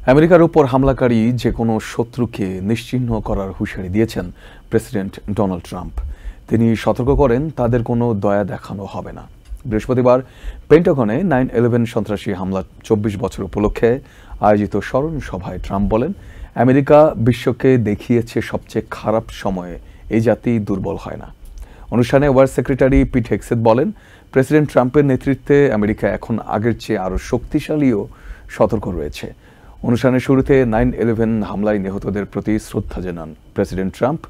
আমেরিকার উপর হামলাকারী যে কোনো শত্রুকে নিশ্চিহ্ন করার হুঁশিয়ারি দিয়েছেন প্রেসিডেন্ট ডোনাল্ড ট্রাম্প। তিনি সতর্ক করেন তাদের কোনো দয়া দেখানো হবে না। বৃহস্পতিবার পেন্টাগনে 9/11 সন্ত্রাসী হামলা 24 বছর উপলক্ষে আয়োজিত স্মরণ সভায় ট্রাম্প বলেন, আমেরিকা বিশ্বকে দেখিয়েছে সবচেয়ে খারাপ সময়ে এই জাতি দুর্বল হয় না। অনুষ্ঠানে ওয়ার সেক্রেটারি পিট হেগসেথ বলেন, প্রেসিডেন্ট ট্রাম্পের নেতৃত্বে আমেরিকা এখন আগের চেয়ে আরও শক্তিশালী ও সতর্ক রয়েছে। অনুষ্ঠানের শুরুতে 9/11 হামলায় নিহতদের প্রতি শ্রদ্ধা জানান president Trump,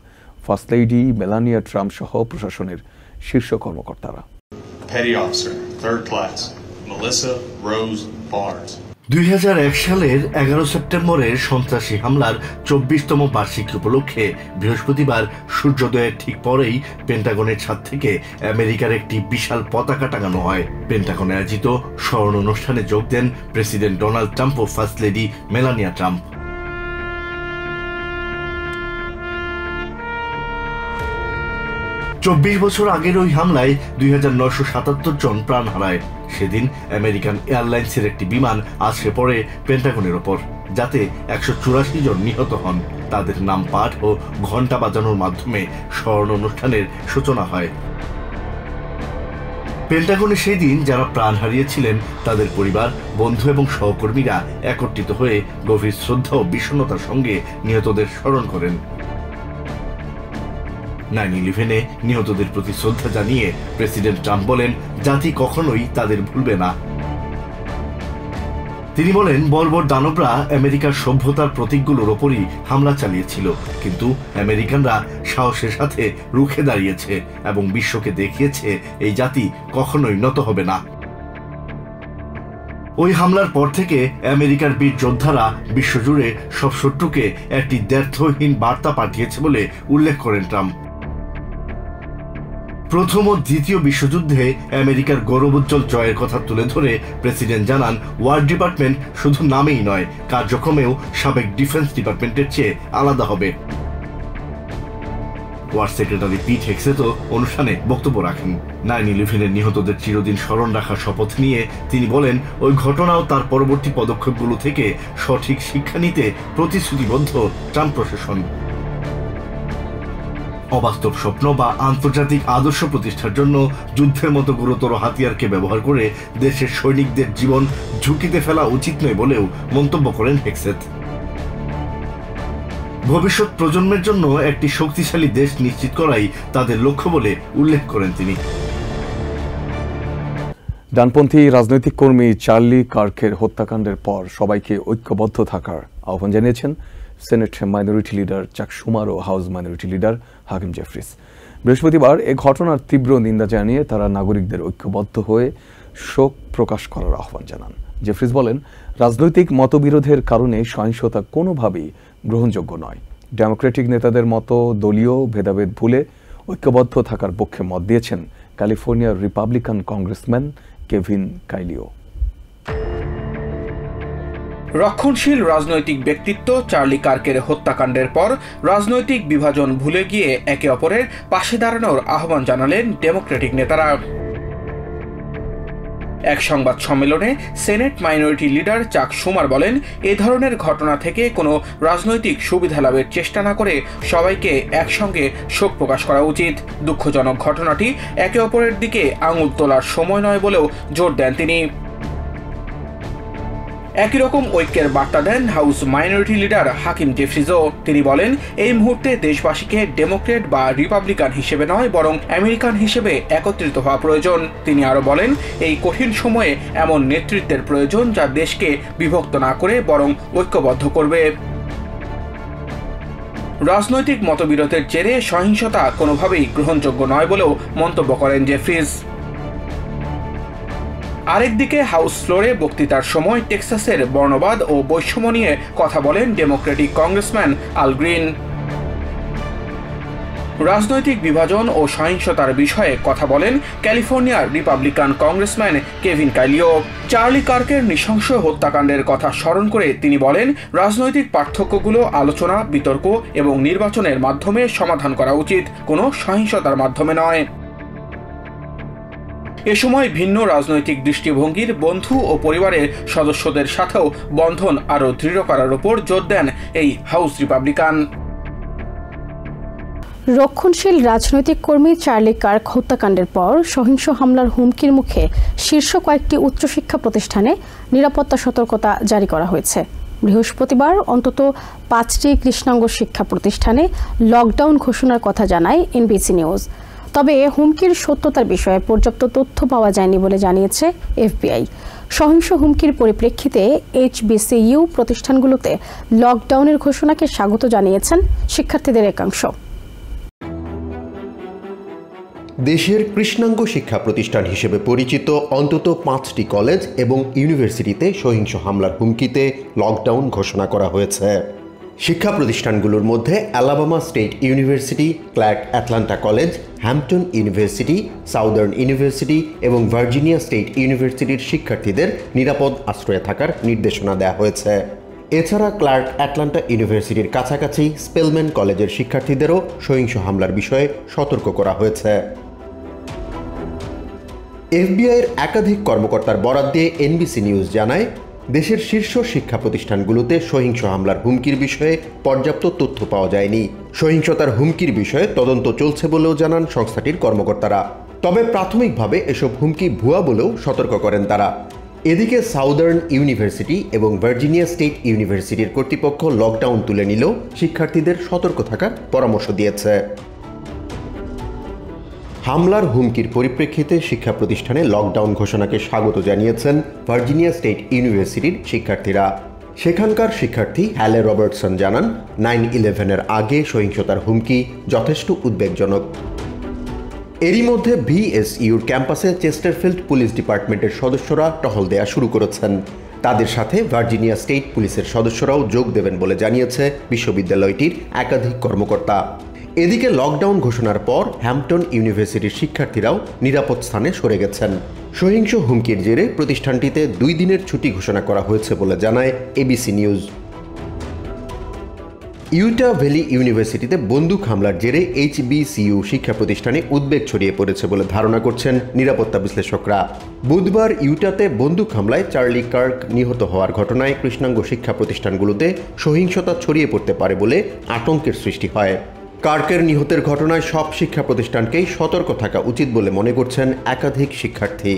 first lady Melania Trump সহ প্রশাসনের শীর্ষ কর্মকর্তারা। Petty Officer, 3rd Class, Melissa Rose Barnes. 2001 সালের 11 সেপ্টেম্বরের সন্ত্রাসী হামলার 24তম বার্ষিকী উপলক্ষে বৃহস্পতিবার সূর্যোদয়ের ঠিক পরেই পেন্টাগনের ছাদ থেকে আমেরিকার একটি বিশাল পতাকা টাঙানো হয়। পেন্টাগনে আয়োজিত স্মরণ অনুষ্ঠানে যোগ দেন প্রেসিডেন্ট ডোনাল্ড ট্রাম্প ও ফার্স্ট লেডি মেলানিয়া ট্রাম্প। চব্বিশ বছর আগের ওই হামলায় 2977 জন প্রাণ হারায়। সেদিন আমেরিকান এয়ারলাইন্সের একটি বিমান আছড়ে পড়ে পেন্টাগনের ওপর, যাতে 184 জন নিহত হন। তাদের নাম পাঠ ও ঘণ্টা বাজানোর মাধ্যমে স্মরণ অনুষ্ঠানের সূচনা হয়। পেন্টাগনে সেই দিন যারা প্রাণ হারিয়েছিলেন তাদের পরিবার, বন্ধু এবং সহকর্মীরা একত্রিত হয়ে গভীর শ্রদ্ধা ও বিষণ্ণতার সঙ্গে নিহতদের স্মরণ করেন। 9/11-এ নিহতদের প্রতি শ্রদ্ধা জানিয়ে প্রেসিডেন্ট ট্রাম্প বলেন, জাতি কখনোই তাদের ভুলবে না। তিনি বলেন, বর্বর দানবরা আমেরিকার সভ্যতার প্রতীকগুলোর ওপরই হামলা চালিয়েছিল, কিন্তু আমেরিকানরা সাহসের সাথে রুখে দাঁড়িয়েছে এবং বিশ্বকে দেখিয়েছে এই জাতি কখনোই নত হবে না। ওই হামলার পর থেকে আমেরিকার বীর যোদ্ধারা বিশ্বজুড়ে সব শত্রুকে একটি দ্ব্যর্থহীন বার্তা পাঠিয়েছে বলে উল্লেখ করেন ট্রাম্প। প্রথম ও দ্বিতীয় বিশ্বযুদ্ধে আমেরিকার গৌরবোজ্জ্বল জয়ের কথা তুলে ধরে প্রেসিডেন্ট জানান, ওয়ার ডিপার্টমেন্ট শুধু নামেই নয়, কার্যক্রমেও সাবেক ডিফেন্স ডিপার্টমেন্টের চেয়ে আলাদা হবে। ওয়ার সেক্রেটারি পিট হেগসেথও অনুষ্ঠানে বক্তব্য রাখেন। 9/11-এর নিহতদের চিরদিন স্মরণ রাখার শপথ নিয়ে তিনি বলেন, ওই ঘটনা ও তার পরবর্তী পদক্ষেপগুলো থেকে সঠিক শিক্ষা নিতে প্রতিশ্রুতিবদ্ধ ট্রাম্প প্রশাসন। অবাস্তব স্বপ্ন বা আন্তর্জাতিক আদর্শ প্রতিষ্ঠার জন্য যুদ্ধের মতো গুরুতর হাতিয়ারকে ব্যবহার করে দেশের সৈনিকদের জীবন ঝুঁকিতে ফেলা উচিত নয় বলেও মন্তব্য করেন হেগসেথ। ভবিষ্যৎ প্রজন্মের জন্য একটি শক্তিশালী দেশ নিশ্চিত করাই তাদের লক্ষ্য বলে উল্লেখ করেন তিনি। ডানপন্থী রাজনৈতিক কর্মী চার্লি কার্কের হত্যাকাণ্ডের পর সবাইকে ঐক্যবদ্ধ থাকার আহ্বান জানিয়েছেন senate minority leader Chuck Schumer ও House minority leader Hakeem Jeffries. বৃহস্পতিবার এ ঘটনার তীব্র নিন্দা জানিয়ে তারা নাগরিকদের ঐক্যবদ্ধ হয়ে শোক প্রকাশ করার আহ্বান জানান। জেফ্রিস বলেন, রাজনৈতিক মতবিরোধের কারণে সহিংসতা কোনোভাবেই গ্রহণযোগ্য নয়। ডেমোক্রেটিক নেতাদের মতো দলীয় ভেদাভেদ ভুলে ঐক্যবদ্ধ থাকার পক্ষে মত দিয়েছেন ক্যালিফোর্নিয়ার রিপাবলিকান কংগ্রেসম্যান কেভিন কাইলিও। রক্ষণশীল রাজনৈতিক ব্যক্তিত্ব চার্লি কার্কের হত্যাকাণ্ডের পর রাজনৈতিক বিভাজন ভুলে গিয়ে একে অপরের পাশে দাঁড়ানোর আহ্বান জানালেন ডেমোক্রেটিক নেতারা। এক সংবাদ সম্মেলনে সেনেট মাইনরিটি লিডার চাক শুমার বলেন, এ ধরনের ঘটনা থেকে কোনো রাজনৈতিক সুবিধা লাভের চেষ্টা না করে সবাইকে একসঙ্গে শোক প্রকাশ করা উচিত। দুঃখজনক ঘটনাটি একে অপরের দিকে আঙুল তোলার সময় নয় বলেও জোর দেন তিনি। একই রকম ঐক্যের বার্তা দেন হাউস মাইনরিটি লিডার হাকিম জেফ্রিসও। তিনি বলেন, এই মুহূর্তে দেশবাসীকে ডেমোক্রেট বা রিপাবলিকান হিসেবে নয়, বরং আমেরিকান হিসেবে একত্রিত হওয়া প্রয়োজন। তিনি আরও বলেন, এই কঠিন সময়ে এমন নেতৃত্বের প্রয়োজন যা দেশকে বিভক্ত না করে বরং ঐক্যবদ্ধ করবে। রাজনৈতিক মতবিরোধের জেরে সহিংসতা কোনোভাবেই গ্রহণযোগ্য নয় বলেও মন্তব্য করেন জেফ্রিস। আরেকদিকে হাউস ফ্লোরে বক্তৃতার সময় টেক্সাসের বর্ণবাদ ও বৈষম্য নিয়ে কথা বলেন ডেমোক্রেটিক কংগ্রেসম্যান আল গ্রিন। রাজনৈতিক বিভাজন ও সহিংসতার বিষয়ে কথা বলেন ক্যালিফোর্নিয়ার রিপাবলিকান কংগ্রেসম্যান কেভিন কাইলিও। চার্লি কার্কের নৃশংস হত্যাকাণ্ডের কথা স্মরণ করে তিনি বলেন, রাজনৈতিক পার্থক্যগুলো আলোচনা, বিতর্ক এবং নির্বাচনের মাধ্যমে সমাধান করা উচিত, কোনো সহিংসতার মাধ্যমে নয়। এ সময় ভিন্ন রাজনৈতিক দৃষ্টিভঙ্গির বন্ধু ও পরিবারের সদস্যদের সাথেও বন্ধন আরও দৃঢ় করার উপর জোর দেন এই হাউস রিপাবলিকান। রক্ষণশীল রাজনৈতিক কর্মী চার্লি কার্ক হত্যাকাণ্ডের পর সহিংস হামলার হুমকির মুখে শীর্ষ কয়েকটি উচ্চশিক্ষা প্রতিষ্ঠানে নিরাপত্তা সতর্কতা জারি করা হয়েছে। বৃহস্পতিবার অন্তত 5টি কৃষ্ণাঙ্গ শিক্ষা প্রতিষ্ঠানে লকডাউন ঘোষণার কথা জানায় এনবিসি নিউজ। তবে হুমকির সত্যতার বিষয়ে পর্যাপ্ত তথ্য পাওয়া যায়নি বলে জানিয়েছে এফবিআই। সহিংস হুমকির পরিপ্রেক্ষিতে HBCU প্রতিষ্ঠানগুলোতে লকডাউনের ঘোষণাকে স্বাগত জানিয়েছেন শিক্ষার্থীদের একাংশ। দেশের কৃষ্ণাঙ্গ শিক্ষা প্রতিষ্ঠান হিসেবে পরিচিত অন্তত 5টি কলেজ এবং ইউনিভার্সিটিতে সহিংস হামলার হুমকিতে লকডাউন ঘোষণা করা হয়েছে। শিক্ষা প্রতিষ্ঠানগুলোর মধ্যে Alabama State University, Clark Atlanta College, Hampton University, Southern University এবং ভার্জিনিয়া স্টেট ইউনিভার্সিটির শিক্ষার্থীদের নিরাপদ আশ্রয়ে থাকার নির্দেশনা দেওয়া হয়েছে। এছাড়া ক্লার্ক অ্যাটলান্টা ইউনিভার্সিটির কাছাকাছি স্পেলম্যান কলেজের শিক্ষার্থীদেরও সহিংস হামলার বিষয়ে সতর্ক করা হয়েছে। এফবিআইয়ের একাধিক কর্মকর্তার বরাত দিয়ে এনবিসি নিউজ জানায়, দেশের শীর্ষ শিক্ষা প্রতিষ্ঠানগুলোতে সহিংস হামলার হুমকির বিষয়ে পর্যাপ্ত তথ্য পাওয়া যায়নি। সহিংসতার হুমকির বিষয়ে তদন্ত চলছে বলেও জানান সংস্থাটির কর্মকর্তারা। তবে প্রাথমিকভাবে এসব হুমকি ভুয়া বলেও সতর্ক করেন তারা। এদিকে সাউদার্ন ইউনিভার্সিটি এবং ভার্জিনিয়া স্টেট ইউনিভার্সিটির কর্তৃপক্ষ লকডাউন তুলে নিলেও শিক্ষার্থীদের সতর্ক থাকার পরামর্শ দিয়েছে। হামলার হুমকির পরিপ্রেক্ষিতে শিক্ষা প্রতিষ্ঠানে লকডাউন ঘোষণাকে স্বাগত জানিয়েছেন ভার্জিনিয়া স্টেট ইউনিভার্সিটির শিক্ষার্থীরা। সেখানকার শিক্ষার্থী হ্যালে রবার্টসন জানান, 9/11-এর আগে সহিংসতার হুমকি যথেষ্ট উদ্বেগজনক। এরই মধ্যে VSUর ক্যাম্পাসে চেস্টারফিল্ড পুলিশ ডিপার্টমেন্টের সদস্যরা টহল দেয়া শুরু করেছেন। তাদের সাথে ভার্জিনিয়া স্টেট পুলিশের সদস্যরাও যোগ দেবেন বলে জানিয়েছে বিশ্ববিদ্যালয়টির একাধিক কর্মকর্তা। এদিকে লকডাউন ঘোষণার পর হ্যাম্পটন ইউনিভার্সিটির শিক্ষার্থীরাও নিরাপদ স্থানে সরে গেছেন। সহিংস হুমকির জেরে প্রতিষ্ঠানটিতে 2 দিনের ছুটি ঘোষণা করা হয়েছে বলে জানায় এবিসি নিউজ। ইউটা ভ্যালি ইউনিভার্সিটিতে বন্দুক হামলার জেরে HBCU শিক্ষা প্রতিষ্ঠানে উদ্বেগ ছড়িয়ে পড়েছে বলে ধারণা করছেন নিরাপত্তা বিশ্লেষকরা। বুধবার ইউটাতে বন্দুক হামলায় চার্লি কার্ক নিহত হওয়ার ঘটনায় কৃষ্ণাঙ্গ শিক্ষা প্রতিষ্ঠানগুলোতে সহিংসতা ছড়িয়ে পড়তে পারে বলে আতঙ্কের সৃষ্টি হয়। কার্কের নিহতের ঘটনায় সব শিক্ষা প্রতিষ্ঠানকেই সতর্ক থাকা উচিত বলে মনে করছেন একাধিক শিক্ষার্থী।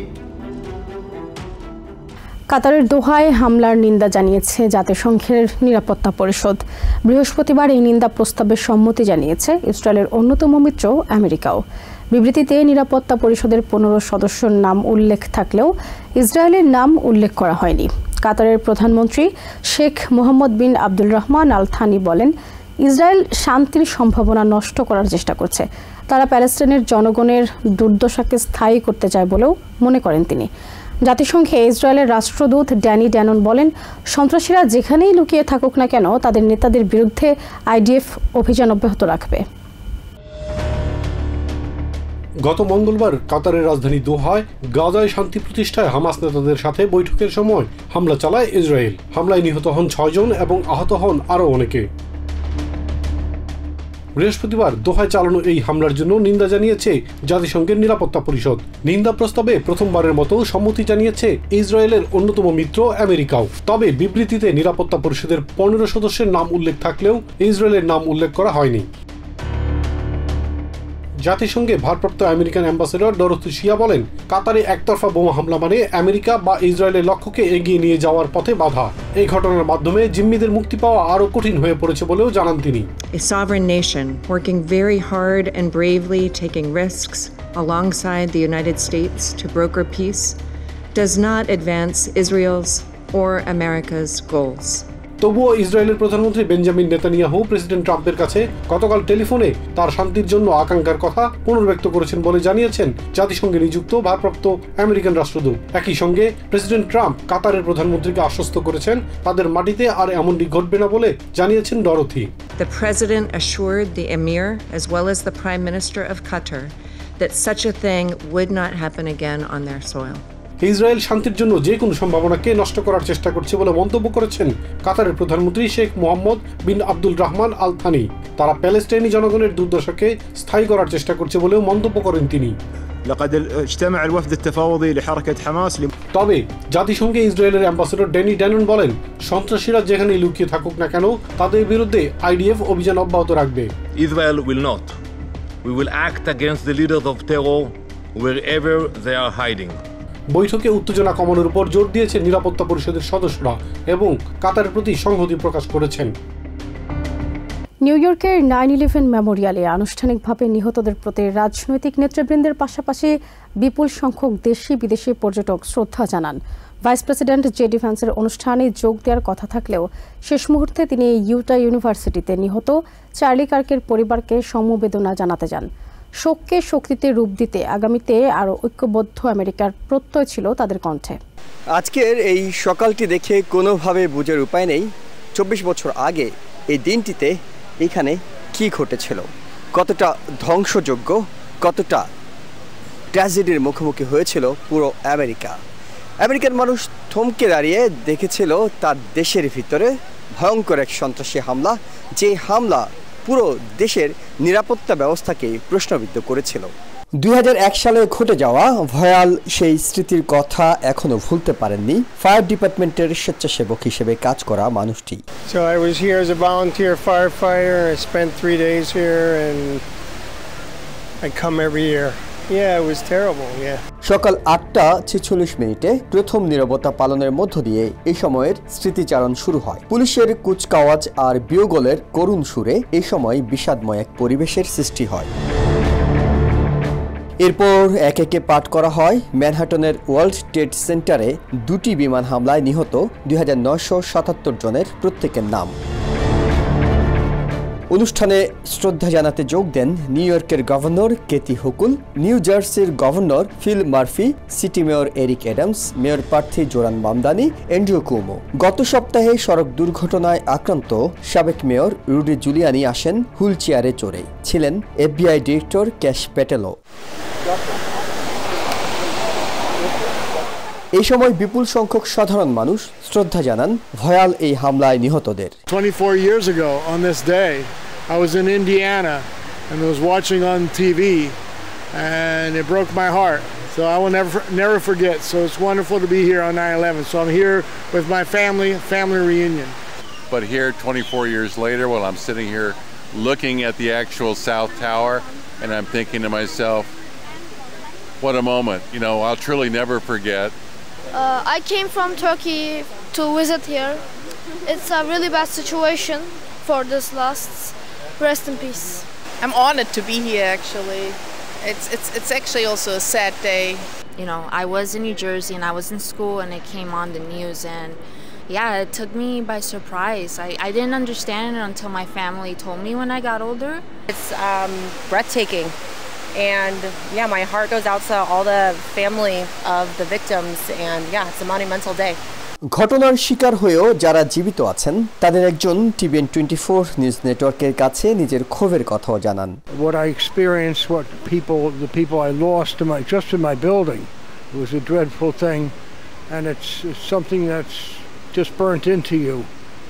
কাতারের দোহায় হামলার নিন্দা জানিয়েছে জাতিসংঘের নিরাপত্তা পরিষদ। বৃহস্পতিবার এই নিন্দা প্রস্তাবের সম্মতি জানিয়েছে ইসরায়েলের অন্যতম মিত্র আমেরিকাও। বিবৃতিতে নিরাপত্তা পরিষদের 15 সদস্যর নাম উল্লেখ থাকলেও ইসরায়েলের নাম উল্লেখ করা হয়নি। কাতারের প্রধানমন্ত্রী শেখ মোহাম্মদ বিন আব্দুল রহমান আল থানি বলেন, ইসরায়েল শান্তির সম্ভাবনা নষ্ট করার চেষ্টা করছে। তারা প্যালেস্টাইনের জনগণের দুর্দশাকে স্থায়ী করতে চায় বলেও মনে করেন তিনি। জাতিসংঘে ইসরায়েলের রাষ্ট্রদূত ড্যানি ড্যানন বলেন, সন্ত্রাসীরা যেখানেই লুকিয়ে থাকুক না কেন তাদের নেতাদের বিরুদ্ধে IDF অভিযান অব্যাহত রাখবে। গত মঙ্গলবার কাতারের রাজধানী দোহায় গাজায় শান্তি প্রতিষ্ঠায় হামাস নেতাদের সাথে বৈঠকের সময় হামলা চালায় ইসরায়েল। হামলায় নিহত হন 6 জন এবং আহত হন আরও অনেকে। বৃহস্পতিবার দোহায় চালানো এই হামলার জন্য নিন্দা জানিয়েছে জাতিসংঘের নিরাপত্তা পরিষদ। নিন্দা প্রস্তাবে প্রথমবারের মতো সম্মতি জানিয়েছে ইসরায়েলের অন্যতম মিত্র আমেরিকাও। তবে বিবৃতিতে নিরাপত্তা পরিষদের 15 সদস্যের নাম উল্লেখ থাকলেও ইসরায়েলের নাম উল্লেখ করা হয়নি। জাতিসংঘে ভারপ্রাপ্ত আমেরিকান অ্যাম্বাসেডর ডরোথি শিয়া বলেন, কাতারে একতরফা বোমা হামলা মানে আমেরিকা বা ইসরায়েলের লক্ষ্যকে এগিয়ে নিয়ে যাওয়ার পথে বাধা। এই ঘটনার মাধ্যমে জিম্মিদের মুক্তি পাওয়া আরও কঠিন হয়ে পড়েছে বলেও জানান তিনি। A sovereign nation working very hard and bravely taking risks alongside the United States to broker peace does not advance Israel's or America's goals. তবুও ইসরায়েলের প্রধানমন্ত্রী বেঞ্জামিন নেতানিয়াহু প্রেসিডেন্ট ট্রাম্পের কাছে গতকাল টেলিফোনে তার শান্তির জন্য আকাঙ্ক্ষার কথা পুনর্ব্যক্ত করেছেন বলে জানিয়েছেন জাতিসংঘে নিযুক্ত ভারপ্রাপ্ত আমেরিকান রাষ্ট্রদূত। একই সঙ্গে প্রেসিডেন্ট ট্রাম্প কাতারের প্রধানমন্ত্রীকে আশ্বস্ত করেছেন তাদের মাটিতে আর এমনটি ঘটবে না বলে জানিয়েছেন Dorothy. The president assured the emir as well as the prime minister of Qatar that such a thing would not happen again on their soil. Israel শান্তির জন্য যে কোনো সম্ভাবনাকে নষ্ট করার চেষ্টা করছে বলে মন্তব্য করেছেন কাতারের প্রধানমন্ত্রী শেখ মোহাম্মদ বিন আব্দুল রহমান আল থানি। তারা প্যালেস্টাইনি জনগণের দুর্দশাকে স্থায়ী করার চেষ্টা করছে বলেও মন্তব্য করেন তিনি। لقد اجتمع الوفد التفاوضي لحركة حماس তবে জাতিসংঘে ইসরায়েলের অ্যাম্বাসেডর ড্যানি ড্যানন বলেন, সন্ত্রাসীরা যেখানেই লুকিয়ে থাকুক না কেন তাদের বিরুদ্ধে আইডিএফ অভিযান অব্যাহত রাখবে। Israel will not. We will act against the leaders of terror wherever they are hiding. বৈঠকে উত্তেজনা কমানোর উপর জোর দিয়েছেন নিরাপত্তা পরিষদের সদস্যরা এবং কাতারের প্রতি সংহতি প্রকাশ করেছেন। নিউ ইয়র্কের 9/11 মেমোরিয়ালে আনুষ্ঠানিকভাবে নিহতদের প্রতি রাজনৈতিক নেতৃবৃন্দের পাশাপাশি বিপুল সংখ্যক দেশি বিদেশি পর্যটক শ্রদ্ধা জানান। ভাইস প্রেসিডেন্ট জেডি ভ্যান্সের অনুষ্ঠানে যোগ দেওয়ার কথা থাকলেও শেষ মুহূর্তে তিনি ইউটা ইউনিভার্সিটিতে নিহত চার্লি কার্কের পরিবারকে সমবেদনা জানাতে যান। শোককে শক্তিতে রূপ দিতে আগামীতে আরও ঐক্যবদ্ধ আমেরিকার প্রত্যয় ছিল তাদের কণ্ঠে। আজকের এই সকালটি দেখে কোনোভাবে বোঝার উপায় নেই 24 বছর আগে এই দিনটিতে এখানে কি ঘটেছিল, কতটা ধ্বংসযোগ্য, কতটা ট্র্যাজেডির মুখোমুখি হয়েছিল পুরো আমেরিকার মানুষ থমকে দাঁড়িয়ে দেখেছিল তার দেশের ভিতরে ভয়ঙ্কর এক সন্ত্রাসী হামলা, যে হামলা পুরো দেশের নিরাপত্তা ব্যবস্থাকে প্রশ্নবিদ্ধ করেছিল। 2001 সালে ঘটে যাওয়া ভয়াল সেই স্মৃতির কথা এখনো ভুলতে পারেননি ফায়ার ডিপার্টমেন্টের স্বেচ্ছাসেবক হিসেবে কাজ করা মানুষটি। So I was here as a volunteer firefighter. I spent 3 days here and I come every year. Yeah, it was terrible, yeah. সকাল 8:46 প্রথম নীরবতা পালনের মধ্য দিয়ে এই সময়ের স্মৃতিচারণ শুরু হয়। পুলিশের কুচকাওয়াজ আর বিয়োগলের করুণ সুরে এই সময় বিষাদময় এক পরিবেশের সৃষ্টি হয়। এরপর এক একে পাঠ করা হয় ম্যানহাটনের ওয়ার্ল্ড ট্রেড সেন্টারে 2টি বিমান হামলায় নিহত 2977 জনের প্রত্যেকের নাম। অনুষ্ঠানে শ্রদ্ধা জানাতে যোগ দেন নিউ ইয়র্কের গভর্নর কেথি হুকুল, নিউ জার্সির governor feel Murphy, city mayor Eric Adams, mayor প্রার্থী জোরান মামদানি, অ্যান্ড্রু কুমো। গত সপ্তাহে সড়ক দুর্ঘটনায় আক্রান্ত সাবেক মেয়র রুডি জুলিয়ানি আসেন হুইল চেয়ারে চড়ে, ছিলেন FBI ডিরেক্টর ক্যাশ প্যাটেলও। এই সময় বিপুল সংখ্যক সাধারণ মানুষ শ্রদ্ধা জানান ভয়াল এই হামলায় নিহতদের। 24 years ago on this day, I was in Indiana and was watching on TV and it broke my heart. So I will never forget. So it's wonderful to be here on 9/11. So I'm here with my family reunion. But here 24 years later, while I'm sitting here looking at the actual South Tower, and I'm thinking to myself, what a moment. You know, I'll truly never forget. I came from Turkey to visit here. It's a really bad situation for this loss. Rest in peace. I'm honored to be here actually. It's actually also a sad day. You know, I was in New Jersey and I was in school and it came on the news and yeah, it took me by surprise. I didn't understand it until my family told me when I got older. It's breathtaking. And yeah, my heart goes out to all the family of the victims and yeah, it's a monumental day. ঘটনার শিকার হয়েও যারা জীবিত আছেন তাদের একজন TVN 24 news নেটওয়ার্কের কাছে নিজের ক্ষোভের কথাও জানান। What I experienced, the people I lost just in my building, it was a dreadful thing, and it's something that's just burnt into you.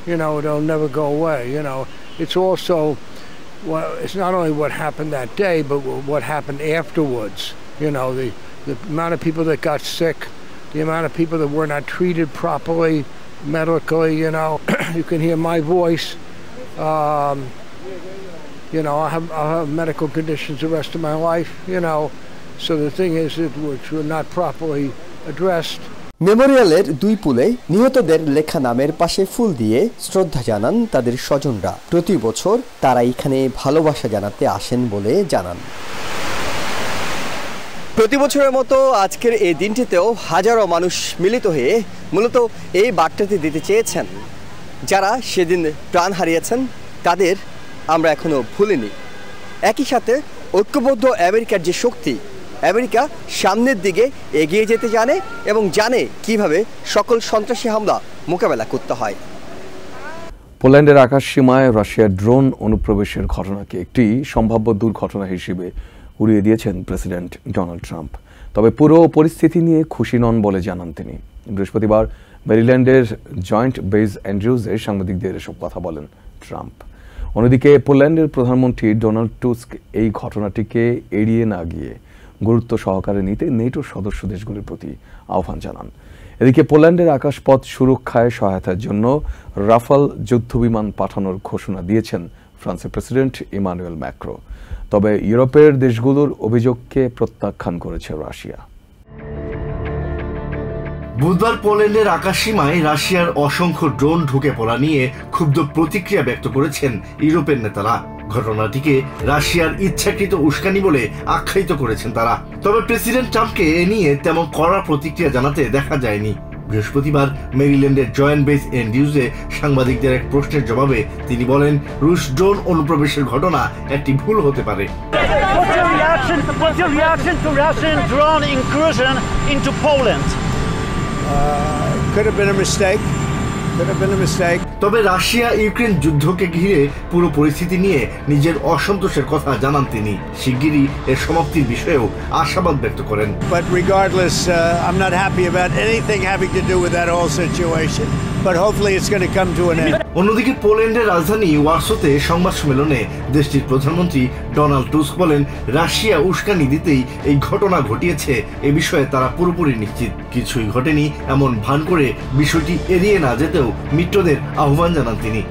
You know, it'll never go away. You know, it's also, well, it's not only what happened that day, but what happened afterwards. You know, the amount of people that got sick, the amount of people that were not treated properly medically. You know, you can hear my voice. You know, I'll have medical conditions the rest of my life. You know, so the thing is, which were not properly addressed. মেমোরিয়ালের 2 পুলে নিহতদের লেখা নামের পাশে ফুল দিয়ে শ্রদ্ধা জানান তাদের স্বজনরা। প্রতি বছর তারা এখানে ভালোবাসা জানাতে আসেন বলে জানান। প্রতি বছরের মতো আজকের এই দিনটিতেও হাজারো মানুষ মিলিত হয়ে মূলত এই বার্তাটি দিতে চেয়েছেন, যারা সেদিন প্রাণ হারিয়েছেন তাদের আমরা এখনো ভুলিনি। একই সাথে ঐক্যবদ্ধ আমেরিকার যে শক্তি, আমেরিকা সামনের দিকে এগিয়ে যেতে জানে এবং জানে কিভাবে সকল সন্ত্রাসী হামলা মোকাবেলা করতে হয়। পোল্যান্ডের আকাশ সীমায় রাশিয়ার ড্রোন অনুপ্রবেশের ঘটনাকে একটি সম্ভাব্য দুর্ঘটনা হিসেবে উড়িয়ে দিয়েছেন প্রেসিডেন্ট ডোনাল্ড ট্রাম্প। তবে পুরো পরিস্থিতি নিয়ে খুশি নন বলে জানান তিনি। বৃহস্পতিবার মেরিল্যান্ডের জয়েন্ট বেস অ্যান্ড্রিউজে সাংবাদিকদের এসব কথা বলেন ট্রাম্প। অন্যদিকে পোল্যান্ডের প্রধানমন্ত্রী ডোনাল্ড টুস্ক এই ঘটনাটিকে এড়িয়ে না গিয়ে গুরুত্ব সহকারে নিতে নেটোর সদস্য দেশগুলির প্রতি আহ্বান জানান। এদিকে পোল্যান্ডের আকাশপথ সুরক্ষায় সহায়তার জন্য রাফাল যুদ্ধবিমান পাঠানোর ঘোষণা দিয়েছেন ফ্রান্সের প্রেসিডেন্ট ইমানুয়েল ম্যাক্রো। তবে ইউরোপের দেশগুলোর অভিযোগকে প্রত্যাখ্যান করেছে রাশিয়া। বুধবার পোল্যান্ডের আকাশসীমায় রাশিয়ার অসংখ্য ড্রোন ঢুকে পড়া নিয়ে ক্ষুব্ধ প্রতিক্রিয়া ব্যক্ত করেছেন ইউরোপের নেতারা। ঘটনাটিকে রাশিয়ার ইচ্ছাকৃত উস্কানি বলে আখ্যায়িত করেছেন তারা। তবে প্রেসিডেন্ট ট্রাম্পকে এ নিয়ে তেমন কড়া প্রতিক্রিয়া জানাতে দেখা যায়নি। বৃহস্পতিবার মেরিল্যান্ডের জয়েন্ট বেস এন্ড্রিউজে সাংবাদিকদের এক প্রশ্নের জবাবে তিনি বলেন, রুশ ড্রোন অনুপ্রবেশের ঘটনা একটি ভুল হতে পারে। What's your reaction to Russian drone incursion into Poland? Could have been a mistake. তবে রাশিয়া ইউক্রেন যুদ্ধকে ঘিরে পুরো পরিস্থিতি নিয়ে নিজের অসন্তোষের কথা জানান তিনি। শিগগিরই এর সমাপ্তির বিষয়েও আশাবাদ ব্যক্ত করেন। But regardless, I'm not happy about anything having to do with that whole situation. But hopefully it's going to come to an end. অন্যদিকে পোল্যান্ডের রাজধানী ওয়ার্সোতে সংবাদ সম্মেলনে দেশটির প্রধানমন্ত্রী ডোনাল্ড টুস্ক বলেন, রাশিয়া উস্কানি দিতেই এই ঘটনা ঘটিয়েছে এ বিষয়ে তারা পুরোপুরি নিশ্চিত। কিছুই ঘটেনি এমন ভান করে বিষয়টি এড়িয়ে না যেতেও মিত্রদের আহ্বান জানান তিনি।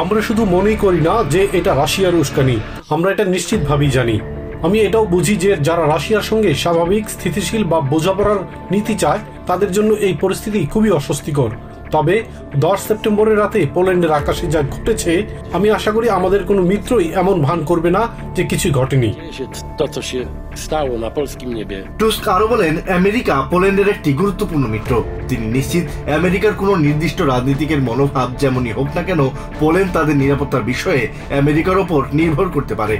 আমরা শুধু মনেই করি না যে এটা রাশিয়ার উস্কানি, আমরা এটা নিশ্চিতভাবেই জানি। আমি এটাও বুঝি যে যারা রাশিয়ার সঙ্গে স্বাভাবিক, স্থিতিশীল বা বোঝাপড়ার নীতি চায় তাদের জন্য এই পরিস্থিতি খুবই অস্বস্তিকর। তবে 10 সেপ্টেম্বরের রাতে পোল্যান্ডের আকাশে যা ঘটেছে, আমি আশা করি আমাদের কোনো মিত্রই এমন ভান করবে না যে কিছু ঘটেনি। টুস্ক আরো বলেন, আমেরিকা পোল্যান্ডের একটি গুরুত্বপূর্ণ মিত্র। তিনি নিশ্চিত আমেরিকার কোনো নির্দিষ্ট রাজনীতিকের মনোভাব যেমনই হোক না কেন, পোল্যান্ড তাদের নিরাপত্তার বিষয়ে আমেরিকার ওপর নির্ভর করতে পারে।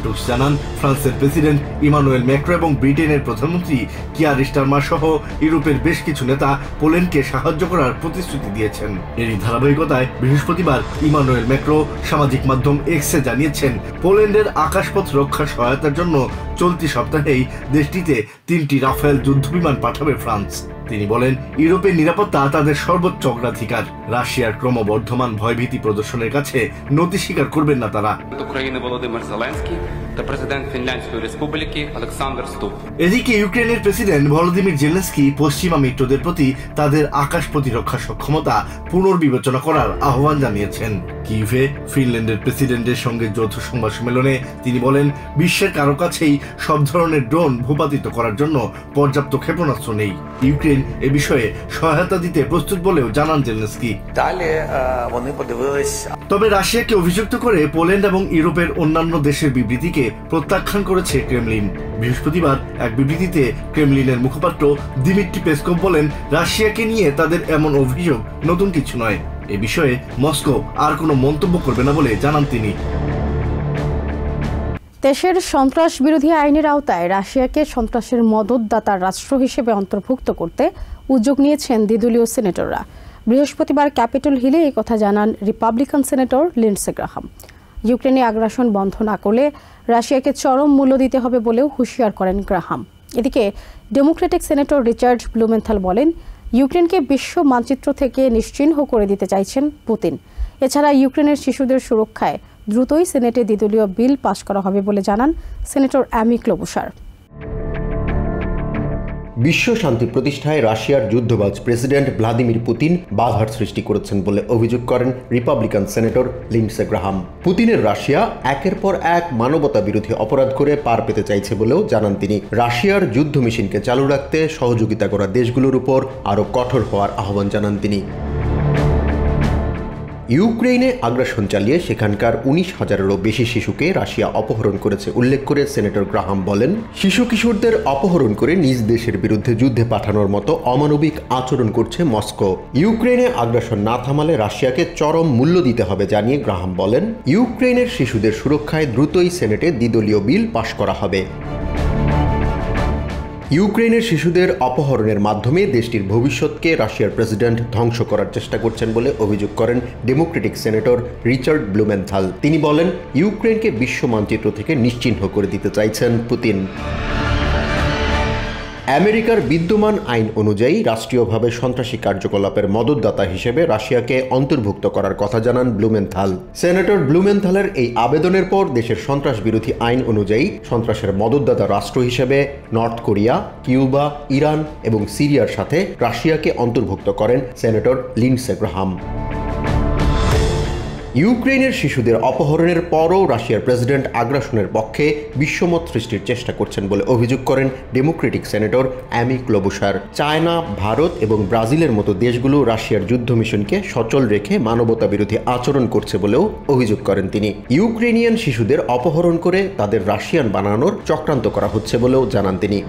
টুস্ক জানান, ফ্রান্সের প্রেসিডেন্ট ইমানুয়েল ম্যাক্রো এবং ব্রিটেনের প্রধানমন্ত্রী কিয়ার স্টারমার সহ ইউরোপের বেশ কিছু নেতা পোল্যান্ডকে সাহায্য করার প্রতিশ্রুতি দিয়েছেন। এরই ধারাবাহিকতায় বৃহস্পতিবার ইমানুয়েল ম্যাক্রো সামাজিক মাধ্যম এক্সে জানিয়েছেন, পোল্যান্ডের আকাশপথ রক্ষা সহায়তার জন্য চলতি সপ্তাহেই দেশটিতে 3টি রাফেল যুদ্ধবিমান পাঠাবে ফ্রান্স। তিনি বলেন, ইউরোপের নিরাপত্তা তাদের সর্বোচ্চ অগ্রাধিকার। রাশিয়ার ক্রমবর্ধমান ভয়ভীতি প্রদর্শনের কাছে নতি স্বীকার করবেন না তারা। এদিকে ইউক্রেনের প্রেসিডেন্ট ভলোদিমির জেলেনস্কি পশ্চিমা মিত্রদের প্রতি তাদের আকাশ প্রতিরক্ষা সক্ষমতা পুনর্বিবেচনা করার আহ্বান জানিয়েছেন। কিয়েভে ফিনল্যান্ডের প্রেসিডেন্টের সঙ্গে যৌথ সংবাদ সম্মেলনে তিনি বলেন, বিশ্বের কারো কাছেই সব ধরনের ড্রোন ভূপাতিত করার জন্য পর্যাপ্ত ক্ষেপণাস্ত্র নেই। ইউক্রেন এ বিষয়ে সহায়তা দিতে প্রস্তুত বলেও জানান জেলেনস্কি। তবে রাশিয়াকে অভিযুক্ত করে পোল্যান্ড এবং ইউরোপের অন্যান্য দেশের বিবৃতিকে প্রত্যাখ্যান করেছে ক্রেমলিন। বৃহস্পতিবার এক বিবৃতিতে ক্রেমলিনের মুখপাত্র দিমিত্রি পেসকভ বলেন, রাশিয়াকে নিয়ে তাদের এমন অভিযোগ নতুন কিছু নয়। এ বিষয়ে মস্কো আর কোনো মন্তব্য করবে না বলে জানান তিনি। দেশের সন্ত্রাস বিরোধী আইনের আওতায় রাশিয়াকে সন্ত্রাসের মদতদাতার রাষ্ট্র হিসেবে অন্তর্ভুক্ত করতে উদ্যোগ নিয়েছেন দ্বিদলীয় সিনেটররা। বৃহস্পতিবার ক্যাপিটল হিলে এই কথা জানান রিপাবলিকান সিনেটর লিন্ডসে গ্রাহাম। ইউক্রেনে আগ্রাসন বন্ধ না করলে রাশিয়াকে চরম মূল্য দিতে হবে বলেও হুঁশিয়ার করেন গ্রাহাম। এদিকে ডেমোক্রেটিক সিনেটর রিচার্ড ব্লুমেন্থাল বলেন, ইউক্রেনকে বিশ্ব মানচিত্র থেকে নিশ্চিহ্ন করে দিতে চাইছেন পুতিন। এছাড়া ইউক্রেনের শিশুদের সুরক্ষায় দ্রুতই সিনেটে দ্বিদলীয় বিল পাশ করা হবে বলে জানান সেনেটর অ্যামি ক্লোবুশার। বিশ্ব শান্তি প্রতিষ্ঠায় রাশিয়ার যুদ্ধবাজ প্রেসিডেন্ট ভ্লাদিমির পুতিন বাধার সৃষ্টি করেছেন বলে অভিযোগ করেন রিপাবলিকান সেনেটর লিন্ডসে গ্রাহাম। পুতিনের রাশিয়া একের পর এক মানবতা বিরোধী অপরাধ করে পার পেতে চাইছে বলেও জানান তিনি। রাশিয়ার যুদ্ধ মেশিনকে চালু রাখতে সহযোগিতা করা দেশগুলোর উপর আরও কঠোর হওয়ার আহ্বান জানান তিনি। ইউক্রেনে আগ্রাসন চালিয়ে সেখানকার 19,000-এরও বেশি শিশুকে রাশিয়া অপহরণ করেছে উল্লেখ করে সেনেটর গ্রাহাম বলেন, শিশু কিশোরদের অপহরণ করে নিজ দেশের বিরুদ্ধে যুদ্ধে পাঠানোর মতো অমানবিক আচরণ করছে মস্কো। ইউক্রেনে আগ্রাসন না থামালে রাশিয়াকে চরম মূল্য দিতে হবে জানিয়ে গ্রাহাম বলেন, ইউক্রেনের শিশুদের সুরক্ষায় দ্রুতই সেনেটে দ্বিদলীয় বিল পাশ করা হবে। ইউক্রেনের শিশুদের অপহরণের মাধ্যমে দেশটির ভবিষ্যৎকে রাশিয়ার প্রেসিডেন্ট ধ্বংস করার চেষ্টা করছেন বলে অভিযোগ করেন ডেমোক্রেটিক সেনেটর রিচার্ড ব্লুমেন্থাল। তিনি বলেন, ইউক্রেনকে বিশ্ব মানচিত্র থেকে নিশ্চিহ্ন করে দিতে চাইছেন পুতিন। আমেরিকার বিদ্যমান আইন অনুযায়ী রাষ্ট্রীয়ভাবে সন্ত্রাসী কার্যকলাপের মদতদাতা হিসেবে রাশিয়াকে অন্তর্ভুক্ত করার কথা জানান ব্লুমেনথাল। সেনেটর ব্লুমেনথালের এই আবেদনের পর দেশের সন্ত্রাস বিরোধী আইন অনুযায়ী সন্ত্রাসের মদতদাতা রাষ্ট্র হিসেবে নর্থ কোরিয়া, কিউবা, ইরান এবং সিরিয়ার সাথে রাশিয়াকে অন্তর্ভুক্ত করেন সেনেটর লিন্ডসে গ্রাহাম। ইউক্রেনের শিশুদের অপহরণের পরও রাশিয়ার প্রেসিডেন্ট আগ্রাসনের পক্ষে বিশ্বমত সৃষ্টির চেষ্টা করছেন বলে অভিযোগ করেন ডেমোক্রেটিক সেনেটর অ্যামি ক্লোবুশার। চায়না, ভারত এবং ব্রাজিলের মতো দেশগুলো রাশিয়ার যুদ্ধ মিশনকে সচল রেখে মানবতা বিরোধী আচরণ করছে বলেও অভিযোগ করেন তিনি। ইউক্রেনিয়ান শিশুদের অপহরণ করে তাদের রাশিয়ান বানানোর চক্রান্ত করা হচ্ছে বলেও জানান তিনি।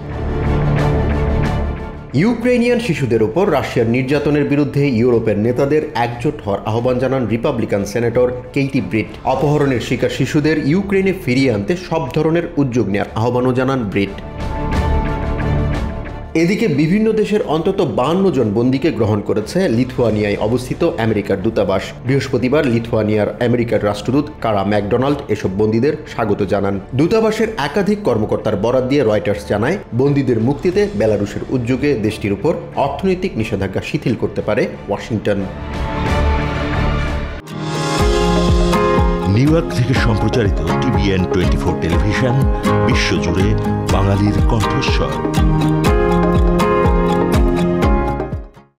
ইউক্রেনিয়ান শিশুদের উপর রাশিয়ার নির্যাতনের বিরুদ্ধে ইউরোপের নেতাদের একজোট হওয়ার আহ্বান জানান রিপাবলিকান সেনেটর কেইটি ব্রিট। অপহরণের শিকার শিশুদের ইউক্রেনে ফিরিয়ে আনতে সব ধরনের উদ্যোগ নেওয়ার আহ্বানও জানান ব্রিট। এদিকে বিভিন্ন দেশের অন্তত 52 জন বন্দীকে গ্রহণ করেছে লিথুয়ানিয়ায় অবস্থিত আমেরিকার দূতাবাস। বৃহস্পতিবার লিথুয়ানিয়ার আমেরিকার রাষ্ট্রদূত কারা ম্যাকডোনাল্ড এসব বন্দীদের স্বাগত জানান। দূতাবাসের একাধিক কর্মকর্তার বরাত দিয়ে রয়টার্স জানায়, বন্দীদের মুক্তিতে বেলারুশের উদ্যোগে দেশটির উপর অর্থনৈতিক নিষেধাজ্ঞা শিথিল করতে পারে ওয়াশিংটন। নিউ ইয়র্ক থেকে সম্প্রচারিত TVN 24 টেলিভিশন বিশ্বজুড়ে বাঙালির কণ্ঠস্বর।